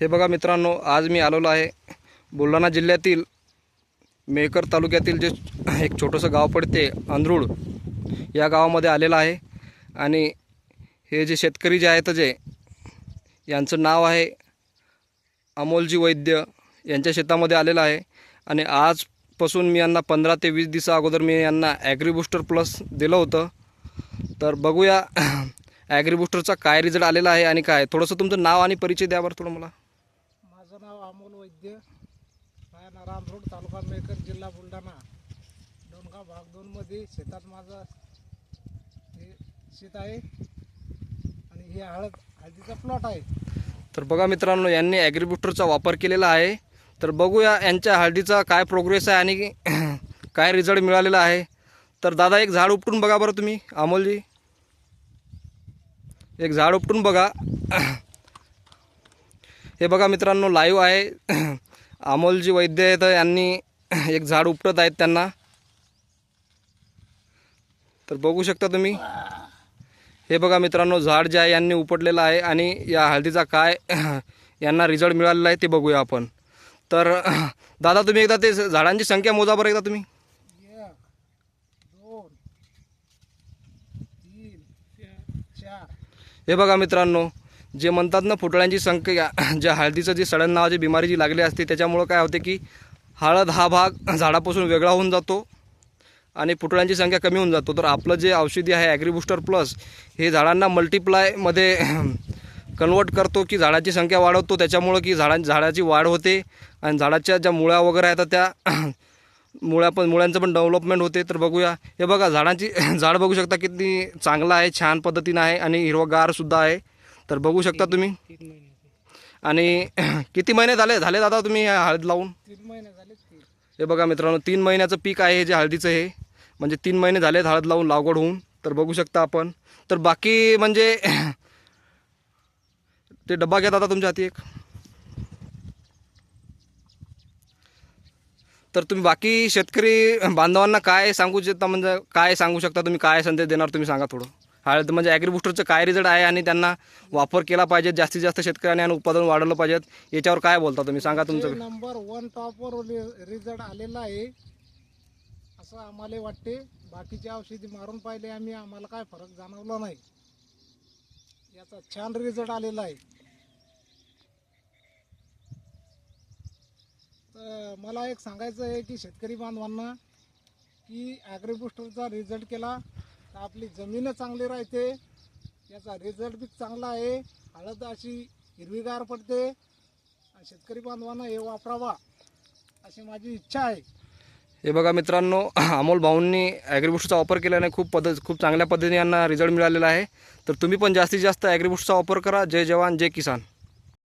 हे बघा मित्रांनो, आज मी आलेलो आहे बुलढाणा जिल्ह्यातील मेहकर तालुक्यातील जे एक छोटंसं गाव पडते अंधरूड, या गावामध्ये आलेलं आहे। आणि हे जे शेतकरी जे आहेत यांचं नाव आहे अमोलजी वैद्य, यांच्या शेतामध्ये आलेलं आहे। आणि आजपासून मी यांना 15 ते 20 दिवसा अगोदर मी यांना ॲग्रीबूस्टर प्लस दिलं होतं। तर बघूया ॲग्रीबूस्टरचा काय रिझल्ट आलेला आहे आणि काय। थोडंसं तुमचं नाव आणि परिचय द्या बरं थोडं मला। माझं नाव अमोल वैद्य, राहणार अंधरूड, तालुका मेहकर, जिल्हा बुलढाणा। डोणगाव भाग 2 मध्ये शेतात माझं हे शेत आहे आणि हे हळदीचा प्लॉट आहे। तर बघा मित्रांनो, यांनी ॲग्रीबूस्टरचा वापर केलेला आहे। तर बघूया यांच्या हळदीचा काय प्रोग्रेस आहे आणि काय रिझल्ट मिळालेला आहे। तर दादा, एक झाड उपटून बघा बरं तुम्ही। अमोलजी, एक झाड उपटून बघा। हे बघा मित्रांनो, लाईव्ह आहे। अमोलजी वैद्य आहेत, यांनी एक झाड उपटत आहेत त्यांना। तर बघू शकता तुम्ही, हे बघा मित्रांनो, झाड जे आहे यांनी उपटलेलं आहे आणि या हळदीचा काय यांना रिझल्ट मिळालेला आहे ते बघूया आपण। तर दादा, तुम्ही एकदा ते झाडांची संख्या मोजा बरं एकदा तुम्ही। 1 2 3 4। हे बघा मित्रांनो, जे म्हणतात ना फुटळ्यांची संख्या, ज्या हळदीचं जे सडन नावाची बिमारी जी लागली असते त्याच्यामुळं काय होते की हळद हा भाग झाडापासून वेगळा होऊन जातो आणि फुटळ्यांची संख्या कमी होऊन जातो। तर आपलं जे औषधी आहे ॲग्रीबूस्टर प्लस, हे झाडांना मल्टिप्लायमध्ये कन्वर्ट करतो की झाडाची संख्या वाढवतो, त्याच्यामुळं की झाडाची वाढ होते आणि झाडाच्या ज्या मुळ्या वगैरे आहेत त्या मुळ्यांचं पण डेव्हलपमेंट होते। तर बघूया, हे बघा झाड बघू शकता किती चांगलं आहे, छान पद्धतीनं आहे आणि हिरवगारसुद्धा आहे। तर बघू शकता तुम्ही। 3 महिने आणि किती महिने झाले दादा तुम्ही हळद लावून? 3 महिने झाले। हे बघा मित्रांनो, 3 महिन्याचं पीक आहे हे जे हळदीचं, हे म्हणजे 3 महिने झालेत हळद लावून, लागवड होऊन। तर बघू शकता आपण। तर बाकी म्हणजे ते डब्बा घ्या दादा तुमच्या हाती एक। तर तुम्ही बाकी शेतकरी बांधवांना काय सांगू शकता, म्हणजे काय सांगू शकता तुम्ही, काय संदेश देणार तुम्ही सांगा थोडं। हळद म्हणजे ॲग्रीबूस्टरचं काय रिझल्ट आहे आणि त्यांना वापर केला पाहिजे, जास्तीत जास्त शेतकऱ्यांनी आणि उत्पादन वाढवलं पाहिजेत, याच्यावर काय बोलता तुम्ही, सांगा तुमचं। नंबर 1 टॉपवर रिझल्ट आलेला आहे असं आम्हाला वाटते। बाकीचे औषधी मारून पाहिले आम्ही, आम्हाला काय फरक जाणवला नाही। याचा छान रिझल्ट आलेला आहे। तर मला एक सांगायचं आहे की शेतकरी बांधवांना की ॲग्रीबूस्टरचा रिझल्ट केला तर आपली जमीन चांगली राहते, याचा रिझल्ट बी चांगला आहे, हळद अशी हिरवीगार पडते आणि शेतकरी बांधवांना हे वापरावा अशी माझी इच्छा आहे। हे बघा मित्रांनो, अमोल भाऊंनी ॲग्रीबूस्टरचा वापर केल्याने खूप चांगल्या पद्धतीने यांना रिझल्ट मिळालेला आहे। तर तुम्ही पण जास्तीत जास्त ॲग्रीबूस्टरचा वापर करा। जय जवान जय किसान।